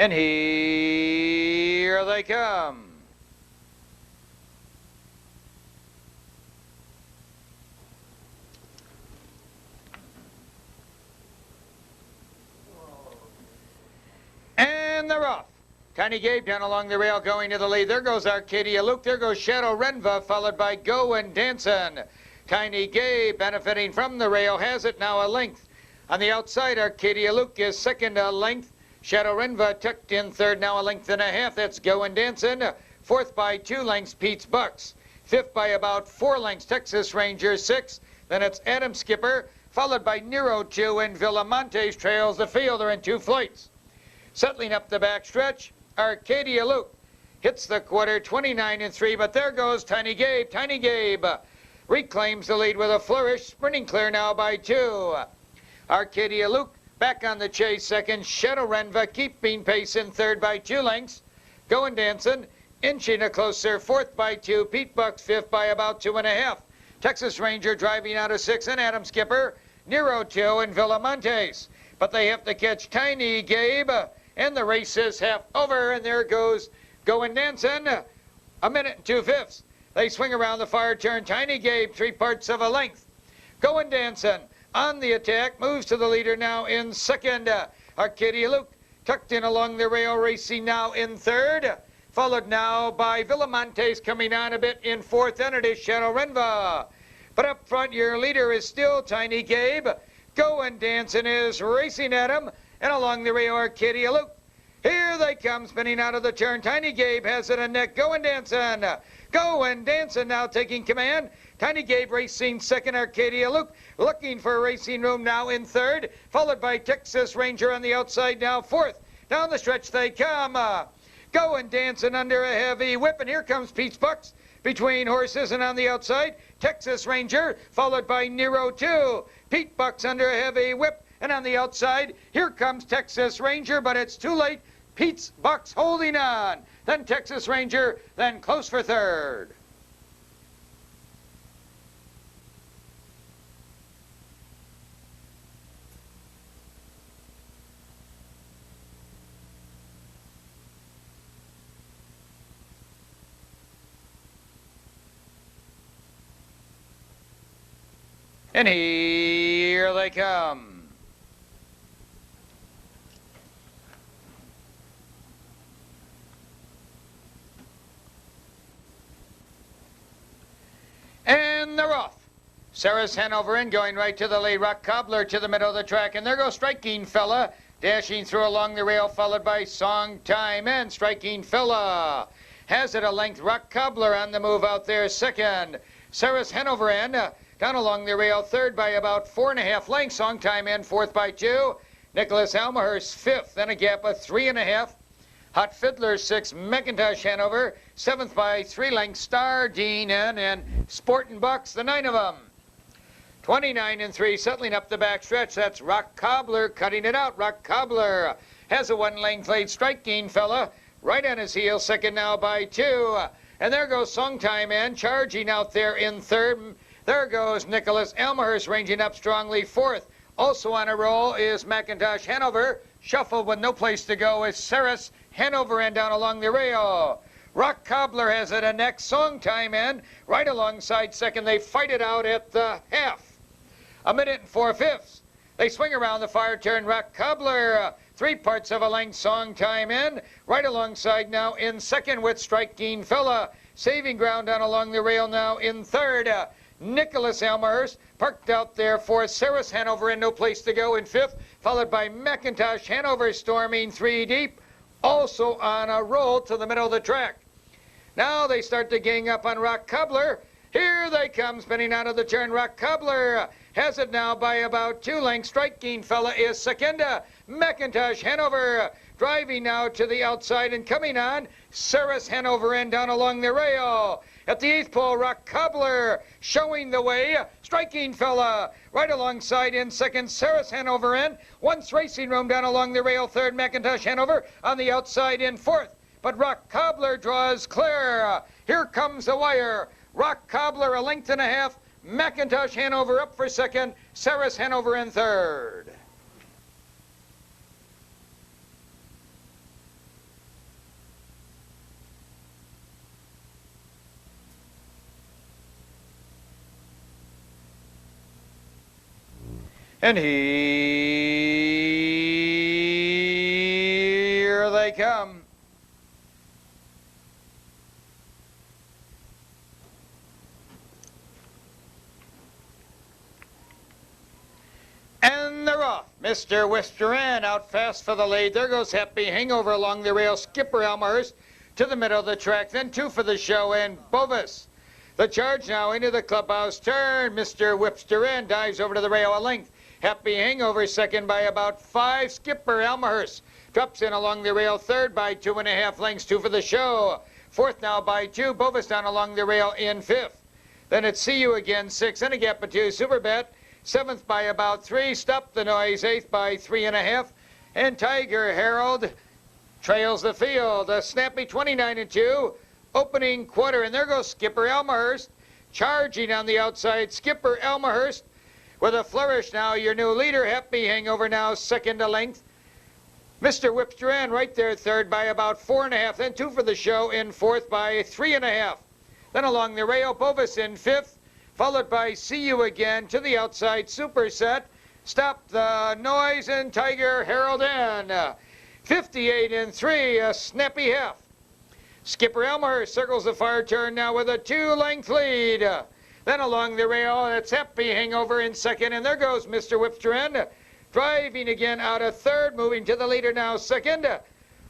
And here they come. And they're off. Tiny Gabe down along the rail going to the lead. There goes Arcadia Luke. There goes Shadow Renva, followed by Go and Dancin'. Tiny Gabe, benefiting from the rail, has it now a length. On the outside, Arcadia Luke is second a length. Shadow Renva tucked in third, now a length and a half. That's Go and Dancin'. Fourth by 2 lengths, Pete's Bucks. Fifth by about 4 lengths, Texas Ranger 6. Then it's Adam Skipper, followed by Nero 2, and Villamontes trails the field. They're in 2 flights. Settling up the backstretch, Arcadia Luke hits the quarter, 29-3, but there goes Tiny Gabe. Tiny Gabe reclaims the lead with a flourish, sprinting clear now by 2. Arcadia Luke back on the chase second. Shadow Renva keeping pace in third by 2 lengths. Going Dancin', inching a closer, fourth by 2. Pete Bucks fifth by about 2.5. Texas Ranger driving out of 6, and Adam Skipper, Nero 2, and Villamontes. But they have to catch Tiny Gabe, and the race is half over, and there goes Going Dancin', 1 minute and 2/5. They swing around the far turn. Tiny Gabe, 3/4 of a length. Going Dancin' on the attack, moves to the leader now in second. Arcadia Luke tucked in along the rail, racing now in third. Followed now by Villamontes coming on a bit in fourth, and it is Shadow Renva. But up front, your leader is still Tiny Gabe. Going Dancin' is racing at him, and along the rail, Arcadia Luke. Here they come, spinning out of the turn. Tiny Gabe has it in neck. Going Dancin'. Going Dancin' now taking command. Tiny Gabe racing second. Arcadia Luke looking for racing room now in third. Followed by Texas Ranger on the outside now fourth. Down the stretch they come. Going Dancin' under a heavy whip. And here comes Pete's Bucks between horses, and on the outside, Texas Ranger, followed by Nero 2. Pete Bucks under a heavy whip. And on the outside, here comes Texas Ranger, but it's too late. Pete's Bucks holding on. Then Texas Ranger, then close for third. And here they come. And they're off. Sarah's Hanover in, going right to the lead. Rock Cobbler to the middle of the track. And there goes Striking Fella, dashing through along the rail, followed by Song Time and Striking Fella. Has it a length. Rock Cobbler on the move out there second. Sarah's Hanover in, down along the rail, third by about 4.5 lengths. Song Time in, fourth by 2. Nicholas Almahurst fifth, then a gap of 3.5. Hot Fiddler 6, McIntosh Hanover, 7th by 3 lengths, Star Dean in, and Sportin' Bucks, the 9 of them. 29-3, settling up the back stretch. That's Rock Cobbler cutting it out. Rock Cobbler has a 1-length lead. Striking Fella right on his heels, second now by 2. And there goes Song Time in, charging out there in third. There goes Nicholas Almahurst ranging up strongly fourth. Also on a roll is McIntosh Hanover. Shuffled with no place to go is Saris Hanover and down along the rail. Rock Cobbler has it a next. Song Time in right alongside second. They fight it out at the half. 1 minute and 4/5. They swing around the far turn. Rock Cobbler, 3/4 of a length. Song Time in right alongside now in second with Striking Fella. Saving ground down along the rail now in third. Nicholas Almahurst parked out there for Saris Hanover and no place to go in fifth, followed by McIntosh Hanover storming 3 deep, also on a roll to the middle of the track. Now they start to gang up on Rock Cobbler. Here they come, spinning out of the turn. Rock Cobbler has it now by about 2 lengths. Striking Fella is second. McIntosh Hanover driving now to the outside and coming on. Saris Hanover and down along the rail. At the 8th pole, Rock Cobbler showing the way. Striking Fella right alongside in second. Saris Hanover in. Once racing room down along the rail. Third, McIntosh Hanover on the outside in fourth. But Rock Cobbler draws clear. Here comes the wire. Rock Cobbler a length and a half. McIntosh Hanover up for second. Saris Hanover in third. And here they come. And they're off. Mr. Whisperin out fast for the lead. There goes Happy Hangover along the rail. Skipper Elmhurst to the middle of the track. Then two for the show and Bovis. The charge now into the clubhouse turn. Mr. Whipster dives over to the rail a length. Happy Hangover second by about 5. Skipper Elmhurst drops in along the rail third by 2.5 lengths. Two for the show. Fourth now by 2. Bovis down along the rail in fifth. Then it's See You Again 6 and a gap of 2. Superbet. Seventh by about 3. Stop the Noise. Eighth by 3.5. And Tiger Herald trails the field. A snappy 29-2. Opening quarter. And there goes Skipper Elmhurst. Charging on the outside. Skipper Elmhurst with a flourish now. Your new leader. Happy Hangover now second to length. Mr. Whipster right there third by about 4.5. Then two for the show in fourth by 3.5. Then along the rail, Bovis in fifth. Followed by See You Again to the outside superset. Stop the Noise and Tiger Herald in. 58-3, a snappy half. Skipper Elmhurst circles the far turn now with a 2-length lead. Then along the rail, it's Happy Hangover in second, and there goes Mr. Whipster driving again out of third, moving to the leader now second.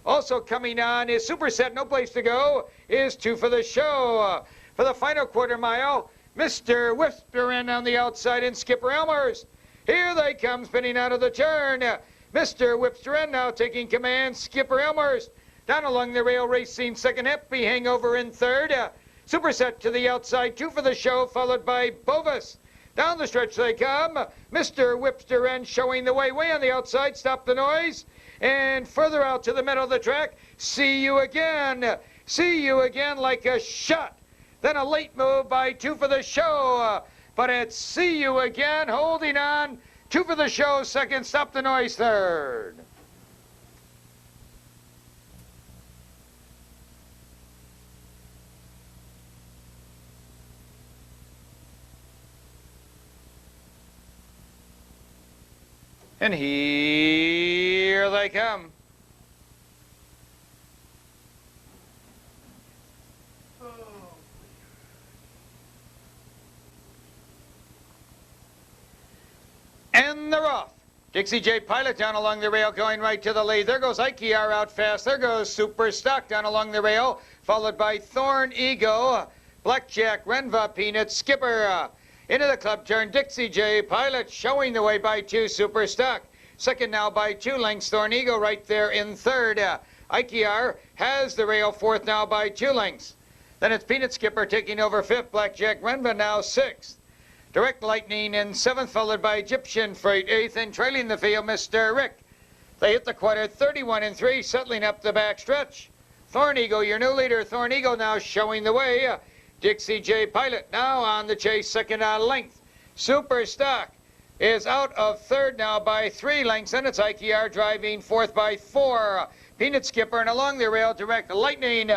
Also coming on is Superset, no place to go, is two for the show. For the final quarter mile, Mr. Whipster on the outside and Skipper Elmhurst. Here they come, spinning out of the turn. Mr. Whipster now taking command. Skipper Elmhurst down along the rail, racing second. Happy Hangover in third. Superset to the outside, two for the show, followed by Bovis. Down the stretch they come. Mr. Whipster showing the way on the outside. Stop the Noise. And further out to the middle of the track, See You Again. See You Again like a shot. Then a late move by two for the show. But it's See You Again holding on. Two for the show second. Stop the Noise third. And here they come. And they're off. Dixie J Pilot down along the rail going right to the lead. There goes Ikear out fast. There goes Super Stock down along the rail, followed by Thorn Ego, Blackjack, Renva, Peanut, Skipper. Into the club turn, Dixie J Pilot showing the way by 2, Super Stock. Second now by 2 lengths, Thorn Ego right there in third. Ikear has the rail fourth now by 2 lengths. Then it's Peanut Skipper taking over fifth, Blackjack, Renva now sixth. Direct Lightning in seventh, followed by Egyptian Freight eighth, and trailing the field, Mr. Rick. They hit the quarter 31-3, settling up the back stretch. Thorn Ego, your new leader. Thorn Ego now showing the way. Dixie J Pilot now on the chase, second out of length. Super Stock is out of third now by 3 lengths, and it's Ikear driving fourth by 4. Peanut Skipper and along the rail, Direct Lightning.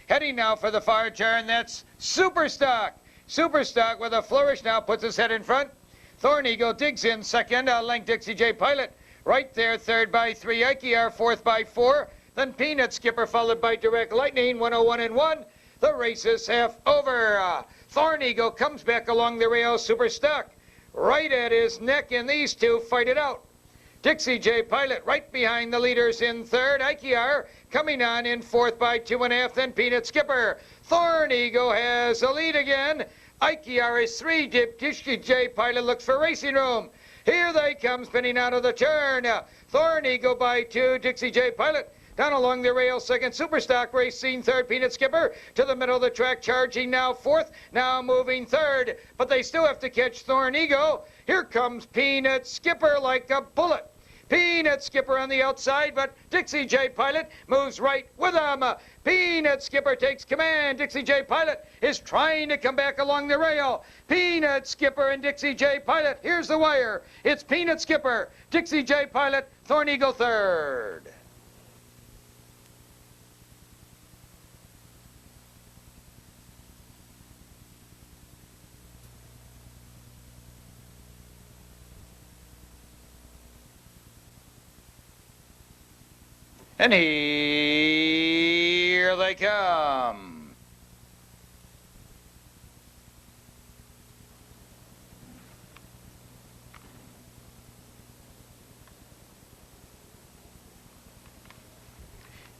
Heading now for the far turn, that's Super Stock. Super Stock with a flourish now puts his head in front. Thorn Ego digs in second, length Dixie J Pilot. Right there, third by 3. Ikear fourth by 4. Then Peanut Skipper followed by Direct Lightning, 101-1. The race is half over. Thorn Ego comes back along the rail, Super Stock right at his neck, and these two fight it out. Dixie J Pilot right behind the leaders in third. Ikear coming on in fourth by 2.5. Then Peanut Skipper. Thorn Ego has the lead again. Ikear is 3 deep. Dixie J Pilot looks for racing room. Here they come, spinning out of the turn. Thorn Ego by 2. Dixie J Pilot down along the rail second. Superstock racing third. Peanut Skipper to the middle of the track, charging now fourth, now moving third. But they still have to catch Thorn Ego. Here comes Peanut Skipper like a bullet. Peanut Skipper on the outside, but Dixie J Pilot moves right with him. Peanut Skipper takes command. Dixie J Pilot is trying to come back along the rail. Peanut Skipper and Dixie J Pilot. Here's the wire. It's Peanut Skipper, Dixie J Pilot, Thorn Ego third. And here they come.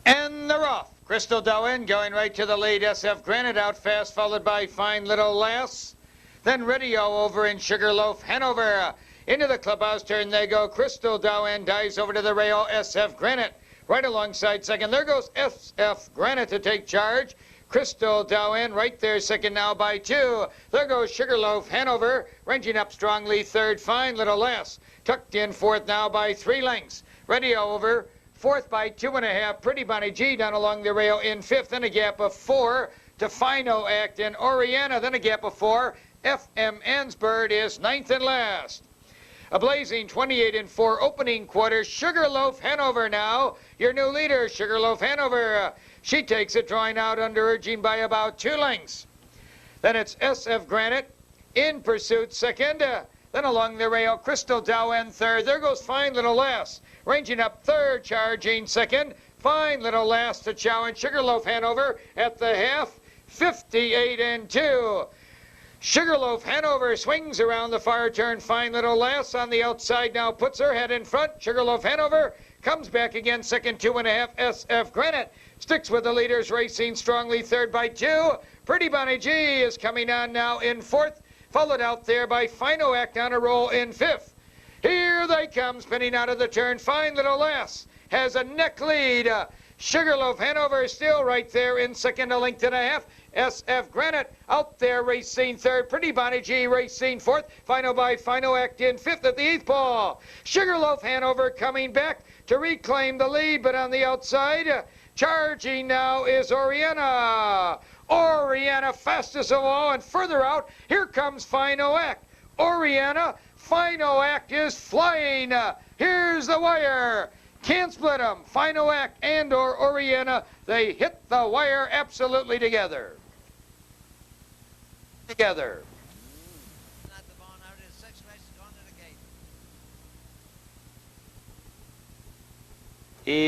And they're off. Crystal Dowen going right to the lead. SF Granite out fast, followed by Fine Little Lass. Then Radio over in Sugarloaf Hanover. Into the clubhouse turn they go. Crystal Dowen dives over to the rail. SF Granite right alongside second. There goes SF Granite to take charge. Crystal Dowen right there second now by 2. There goes Sugarloaf Hanover ranging up strongly third. Fine Little Lass tucked in fourth now by 3 lengths. Radio over fourth by 2.5. Pretty Bonnie G down along the rail in fifth. Then a gap of 4 to Fino Act and Oriana. Then a gap of 4. FM Ansbird is ninth and last. A blazing 28 and 4 opening quarter. Sugarloaf Hanover now, your new leader, Sugarloaf Hanover. She takes it, drawing out under urging by about 2 lengths. Then it's SF Granite in pursuit second. Then along the rail, Crystal Dowen third. There goes Fine Little Lass, ranging up third, charging second. Fine Little Lass to challenge Sugarloaf Hanover at the half, 58 and 2. Sugarloaf Hanover swings around the far turn. Fine Little Lass on the outside now puts her head in front. Sugarloaf Hanover comes back again second, 2.5. SF Granite sticks with the leaders, racing strongly third by 2. Pretty Bonnie G is coming on now in fourth, followed out there by Fino Act on a roll in fifth. Here they come, spinning out of the turn. Fine Little Lass has a neck lead. Sugarloaf Hanover still right there in second, a length and a half. SF Granite out there racing third. Pretty Bonnie G racing fourth. Fino by Fino Act in fifth at the 8th ball. Sugarloaf Hanover coming back to reclaim the lead, but on the outside, charging now is Oriana. Oriana fastest of all, and further out, here comes Fino Act. Oriana, Fino Act is flying. Here's the wire. Can't split them. Fino Act and or Oriana, they hit the wire absolutely together. Here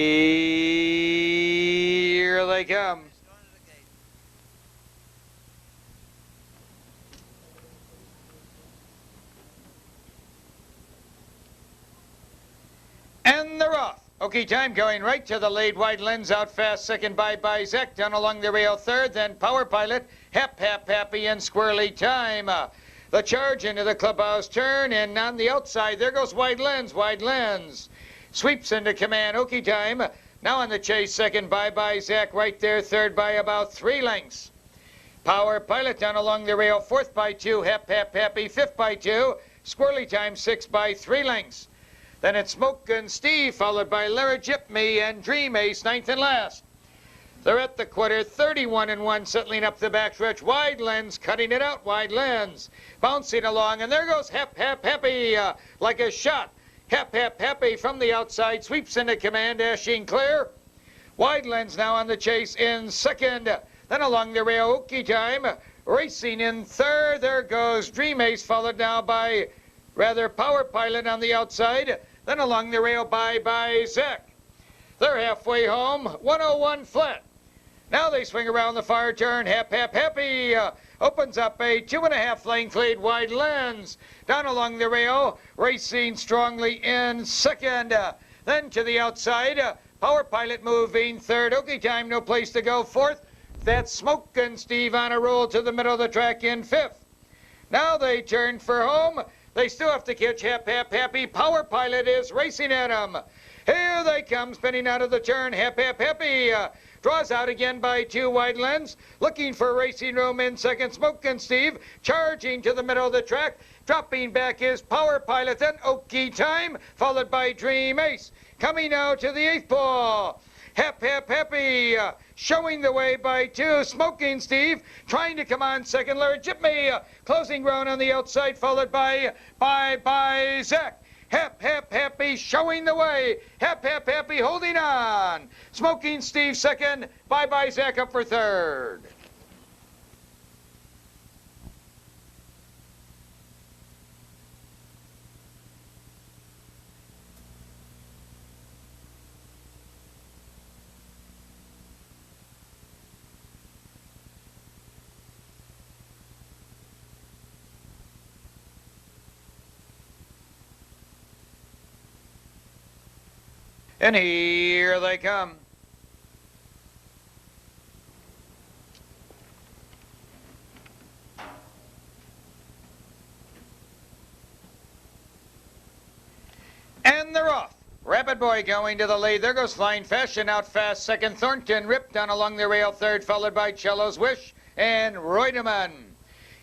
they come. And they're off. Okay, time going right to the lead. Wide Lens out fast. Second by Zek. Down along the rail third. Then Power Pilot. Hap, happy, and Squirrely Time. The charge into the clubhouse turn. And on the outside, there goes Wide Lens. Wide Lens sweeps into command. Okay, time. Now on the chase. Second by Zek. Right there. Third by about 3 lengths. Power Pilot down along the rail. Fourth by 2. Hap, happy. Fifth by 2. Squirrely Time. 6 by 3 lengths. Then it's Smokin' Steve, followed by Lara Jipme and Dream Ace, ninth and last. They're at the quarter, 31 and 1, settling up the backstretch. Wide Lens cutting it out. Wide Lens bouncing along, and there goes Hap, happy, like a shot. Hap, happy from the outside, sweeps into command, dashing clear. Wide Lens now on the chase in second. Then along the rail, Ookie Time, racing in third. There goes Dream Ace, followed now by Power Pilot on the outside. Then along the rail by Zek. They're halfway home, 101 flat. Now they swing around the far turn. Hap, happy opens up a 2.5 length lead. Wide Lens down along the rail, racing strongly in second. Then to the outside, Power Pilot moving third. Okay, Time, no place to go fourth. That's Smokin' Steve on a roll to the middle of the track in fifth. Now they turn for home. They still have to catch Hap, happy. Power Pilot is racing at them. Here they come, spinning out of the turn. Hap, happy. Draws out again by 2. Wide Lens. Looking for racing room in second. Smokin' Steve charging to the middle of the track. Dropping back is Power Pilot. Then Okie Time, followed by Dream Ace. Coming now to the 8th ball. Hap, happy, showing the way by 2. Smokin' Steve trying to come on second. Lara Jipme closing ground on the outside, followed by Zek. Hap, happy, showing the way. Hap, happy, holding on. Smokin' Steve second. Zek up for third. And here they come. And they're off. Rapid Boy going to the lead. There goes Flying Fashion out fast. Second, Thornton ripped down along the rail. Third, followed by Cello's Wish and Reutemann.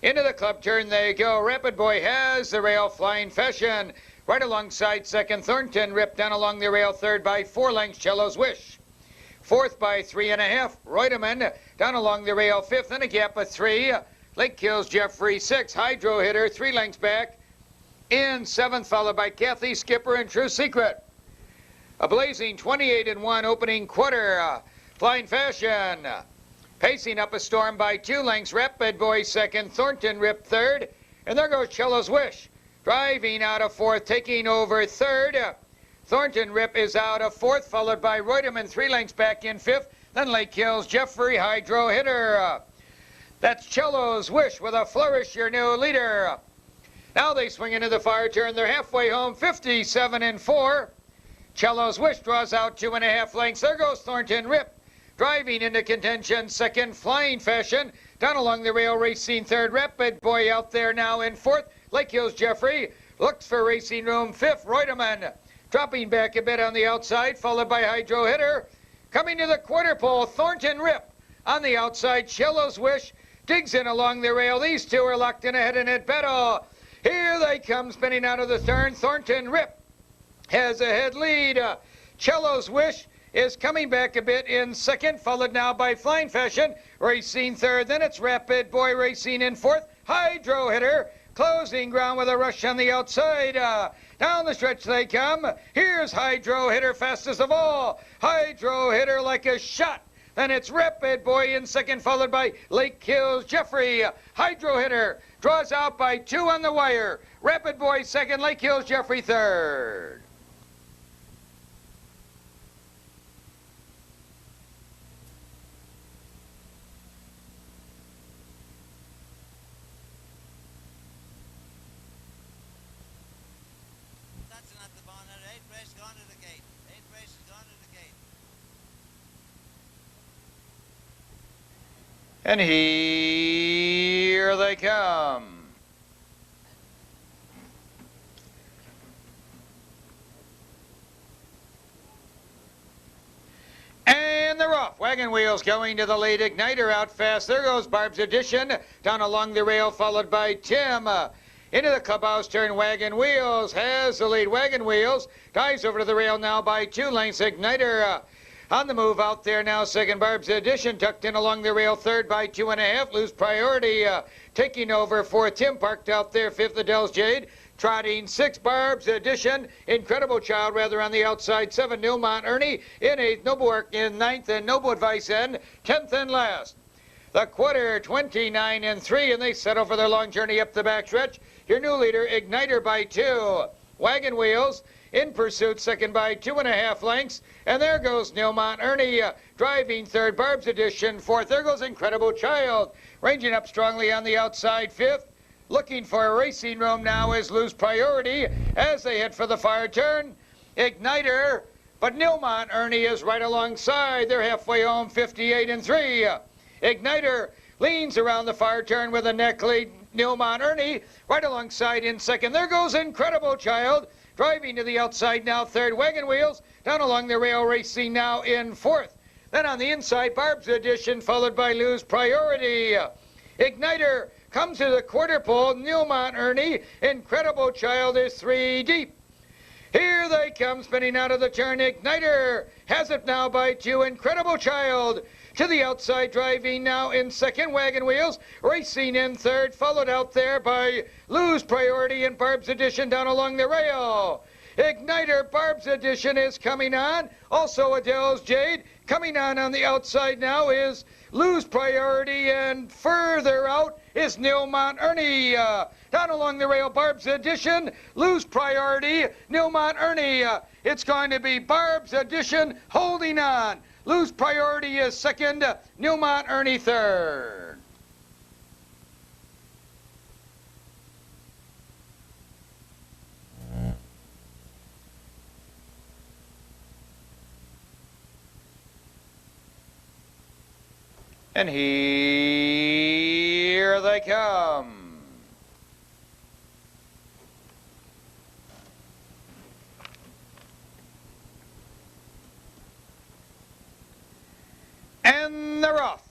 Into the club turn they go. Rapid Boy has the rail. Flying Fashion right alongside second. Thornton ripped down along the rail. Third by 4 lengths. Cello's Wish. Fourth by 3.5. Reutemann down along the rail. Fifth in a gap of 3. Lake Hills Jeffrey. 6. Hydro Hitter 3 lengths back. In 7th, followed by Kathy Skipper and True Secret. A blazing 28-1 opening quarter. Flying Fashion pacing up a storm by 2 lengths. Rapid Boy second. Thornton ripped third. And there goes Cello's Wish. Driving out of 4th, taking over 3rd. Thornton Rip is out of 4th, followed by Reutemann 3 lengths back in 5th. Then Lake Hills Jeffrey Hydro Hitter. That's Cello's Wish with a flourish, your new leader. Now they swing into the fire turn. They're halfway home, 57-4. Cello's Wish draws out 2.5 lengths. There goes Thornton Rip. Driving into contention, second, Flying Fashion. Down along the rail, racing third. Rapid Boy out there now in 4th. Lake Hills Jeffrey looks for racing room. 5th, Reutemann. Dropping back a bit on the outside, followed by Hydro Hitter. Coming to the quarter pole, Thornton Rip. On the outside, Cello's Wish digs in along the rail. These two are locked in a head-to-head battle. Here they come, spinning out of the turn. Thornton Rip has a head lead. Cello's Wish is coming back a bit in 2nd, followed now by Flying Fashion, racing 3rd. Then it's Rapid Boy racing in 4th. Hydro Hitter closing ground with a rush on the outside. Down the stretch they come. Here's Hydro Hitter, fastest of all. Hydro Hitter like a shot. Then it's Rapid Boy in 2nd, followed by Lake Hills Jeffrey. Hydro Hitter draws out by 2 on the wire. Rapid Boy 2nd, Lake Hills Jeffrey 3rd. That's not the bonnet. 8 race gone to the gate. 8 races gone to the gate. And here they come. And they're off. Wagon Wheels going to the lead. Igniter out fast. There goes Barb's Edition. Down along the rail, followed by Tim. Into the clubhouse turn, Wagon Wheels has the lead. Wagon Wheels dives over to the rail now by 2 lengths. Igniter on the move out there now. 2nd, Barb's Edition tucked in along the rail. 3rd by 2.5. Lose Priority taking over 4th. Tim parked out there. 5th, Adele's Jade. Trotting 6, Barb's Edition. Incredible Child rather on the outside. 7, Newmont Ernie in 8th. Noble Work in 9th. And Noble Advice in 10th and last. The quarter 29-3, and they settle for their long journey up the backstretch. Your new leader, Igniter by 2. Wagon Wheels in pursuit, 2nd by 2.5 lengths. And there goes Newmont Ernie driving 3rd. Barb's Edition 4th. There goes Incredible Child ranging up strongly on the outside. 5th. Looking for a racing room now is Lose Priority as they head for the fire turn. Igniter, but Newmont Ernie is right alongside. They're halfway home, 58-3. Igniter leans around the fire turn with a neck lead. Newmont Ernie right alongside in 2nd. There goes Incredible Child driving to the outside now. 3rd, Wagon Wheels down along the rail racing now in 4th. Then on the inside, Barb's Edition followed by Lose Priority. Igniter comes to the quarter pole. Newmont Ernie, Incredible Child is 3 deep. Here they come, spinning out of the turn. Igniter has it now by 2. Incredible Child to the outside, driving now in 2nd. Wagon Wheels racing in 3rd, followed out there by Lose Priority and Barb's Edition down along the rail. Igniter, Barb's Edition is coming on. Also Adele's Jade coming on the outside now is Lose Priority, and further out is Newmont Ernie. Down along the rail, Barb's Edition, Lose Priority, Newmont Ernie. It's going to be Barb's Edition holding on. Lose Priority is 2nd, Newmont Ernie 3rd. And here they come. And they're off.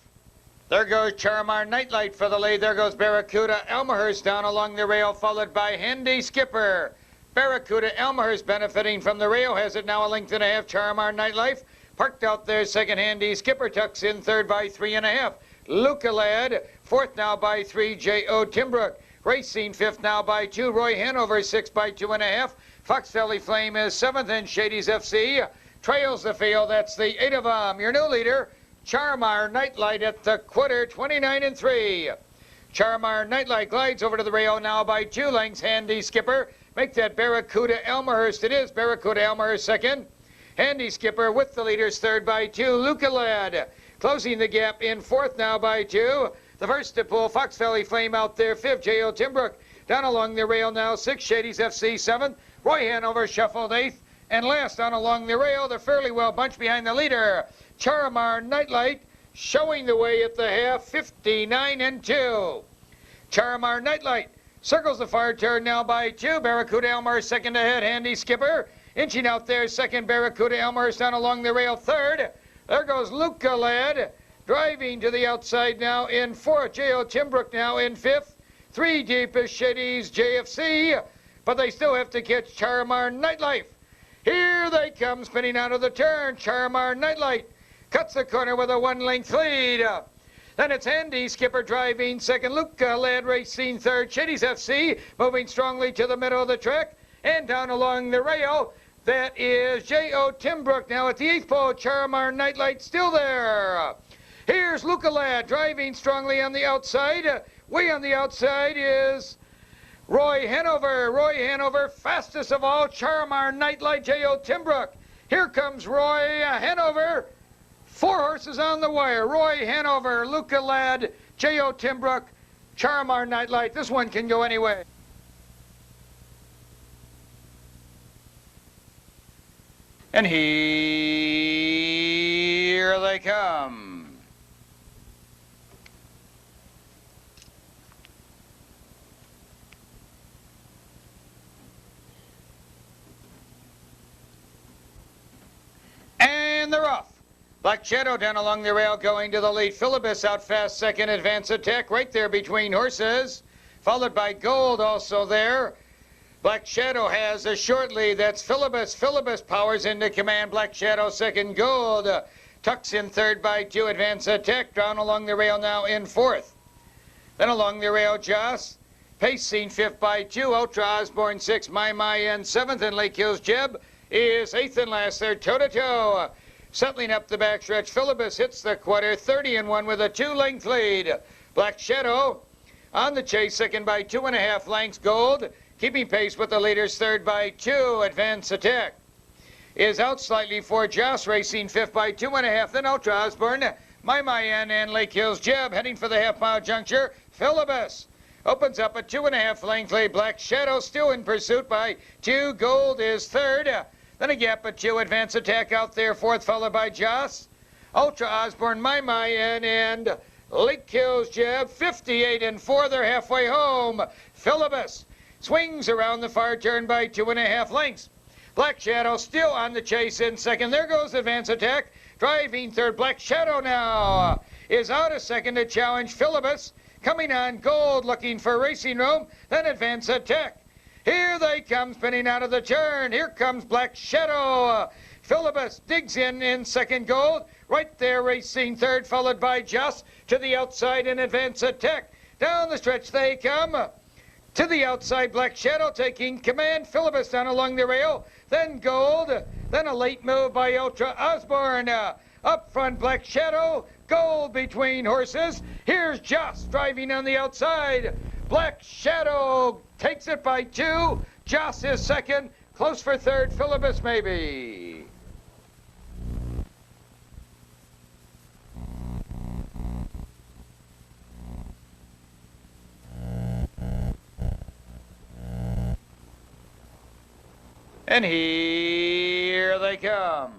There goes Charamar Nightlight for the lead. There goes Barracuda Elmhurst down along the rail, followed by Handy Skipper. Barracuda Elmhurst benefiting from the rail has it now a length and a half. Charamar Nightlife parked out there second. Handy Skipper tucks in third by 3.5. Luca Lad fourth now by 3. J.O. Timbrook racing fifth now by 2. Roy Hanover sixth by 2.5. Fox Valley Flame is seventh, and Shady's FC trails the field. That's the 8 of them. Your new leader, Charamar Nightlight at the quarter, 29-3. Charamar Nightlight glides over to the rail now by 2 lengths. Handy Skipper make that Barracuda Elmhurst. It is Barracuda Elmhurst second. Handy Skipper with the leaders third by 2. Luca Lad closing the gap in fourth now by 2. The first to pull, Fox Valley Flame out there fifth. J.O. Timbrook down along the rail now 6. Shady's FC seventh. Roy Hanover shuffled eighth. And last on along the rail, they're fairly well bunched behind the leader, Charamar Nightlight, showing the way at the half, 59-2. Charamar Nightlight circles the far turn now by 2. Barracuda Elmhurst second ahead. Handy Skipper inching out there second. Barracuda Elmhurst down along the rail third. There goes Luca Lad driving to the outside now in fourth. J.O. Timbrook now in fifth. 3 deep is Shady's JFC, but they still have to catch Charamar Nightlife. Here they come, spinning out of the turn. Charamar Nightlight cuts the corner with a 1-length lead. Then it's Handy Skipper driving second. Luca Lad racing third. Shady's FC moving strongly to the middle of the track. And down along the rail, that is J.O. Timbrook now at the 8th pole. Charamar Nightlight still there. Here's Luca Lad driving strongly on the outside. Way on the outside is Roy Hanover. Roy Hanover, fastest of all. Charamar Nightlight, J.O. Timbrook. Here comes Roy Hanover. 4 horses on the wire. Roy Hanover, Luca Lad, J.O. Timbrook, Charamar Nightlight. This one can go anyway. And here they come. And they're off. Black Shadow down along the rail going to the lead. Philibus out fast second. Advance Attack right there between horses. Followed by Gold also there. Black Shadow has a short lead. That's Philibus. Philibus powers into command. Black Shadow second. Gold tucks in third by 2. Advance Attack down along the rail now in fourth. Then along the rail, Joss. Pacing fifth by 2. Ultra Osborne 6. My and seventh. And Lake Hills Jeb is eighth and last. They're toe-to-toe. Settling up the backstretch, Philibus hits the quarter, 30-1 with a 2-length lead. Black Shadow on the chase, second by 2.5 lengths. Gold keeping pace with the leaders, third by 2. Advance Attack is out slightly for Joss, racing fifth by 2.5. Then Ultra Osborne, My and Lake Hills Jeb heading for the half-mile juncture. Philibus opens up a 2.5 length lead. Black Shadow still in pursuit by 2. Gold is third. Then a gap of 2. Advance Attack out there fourth, followed by Joss. Ultra Osborne, My and Lake Hills Jeb, 58-4. They're halfway home. Philibus swings around the far turn by 2.5 lengths. Black Shadow still on the chase in second. There goes Advance Attack, driving third. Black Shadow now is out a second to challenge Philibus. Coming on, Gold looking for racing room. Then Advance Attack. Here they come, spinning out of the turn. Here comes Black Shadow. Philibus digs in second. Gold right there racing third, followed by Joss to the outside in Advance Attack. Down the stretch they come. To the outside, Black Shadow taking command. Philibus down along the rail. Then Gold. Then a late move by Ultra Osborne. Up front, Black Shadow. Gold between horses. Here's Joss driving on the outside. Black Shadow takes it by 2. Joss is second. Close for third. Philibus maybe. And here they come.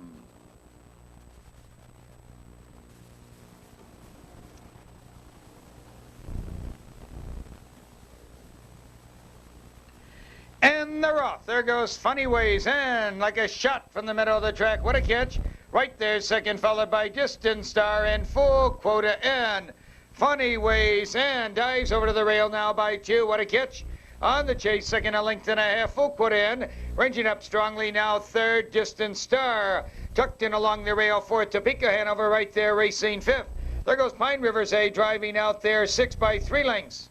And they're off. There goes Funny Ways in like a shot from the middle of the track. What a catch. Right there, second, followed by Distant Star and Full Quota in. Funny Ways in. Dives over to the rail now by 2. What a catch. On the chase, second, a length and a half. Full Quota in. Ranging up strongly now, third, Distant Star. Tucked in along the rail, fourth, Topeka Hanover right there, racing fifth. There goes Pine Rivers A driving out there, 6 by 3 lengths.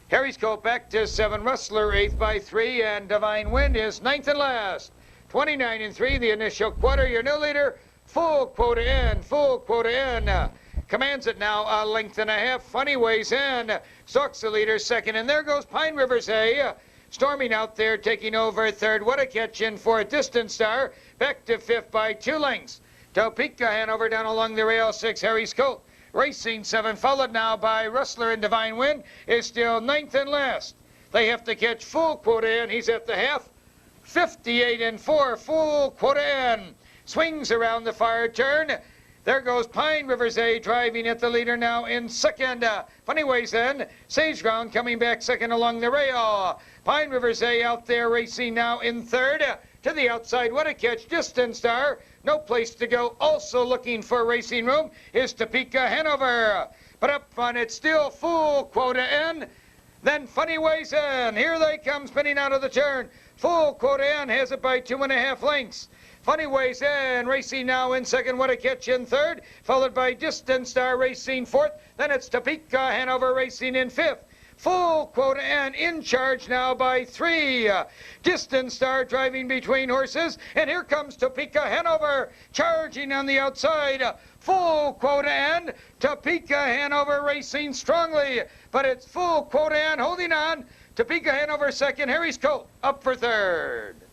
Harry's Coat back to 7, Rustler 8th by 3, and Divine Wind is 9th and last. 29 and 3, the initial quarter. Your new leader, Full Quota in, Full Quota in. Commands it now, a length and a half. Funny Ways in. Stalks the leader, second, and there goes Pine Rivers A. Storming out there, taking over third. What a catch in for a Distant Star. Back to 5th by 2 lengths. Topeka Hanover down along the rail, 6, Harry's Coat. Racing 7, followed now by Rustler and Divine Wind, is still 9th and last. They have to catch Full Quota in. He's at the half. 58 and 4, Full Quota in. Swings around the fire turn. There goes Pine Rivers A driving at the leader now in second. Funny Ways in. Sage Ground coming back second along the rail. Pine Rivers A out there racing now in third. To the outside, what a catch. Distant Star. No place to go. Also looking for racing room is Topeka Hanover. But up front, it's still Full Quota in. Then Funny Ways in. Here they come spinning out of the turn. Full Quota in has it by 2.5 lengths. Funny Ways in, racing now in second. What a catch in third. Followed by Distant Star racing fourth. Then it's Topeka Hanover racing in fifth. Full Quota in charge now by 3. Distant Star driving between horses. And here comes Topeka Hanover charging on the outside. Full Quota in. Topeka Hanover racing strongly. But it's Full Quota in holding on. Topeka Hanover second. Harry's Coat up for third.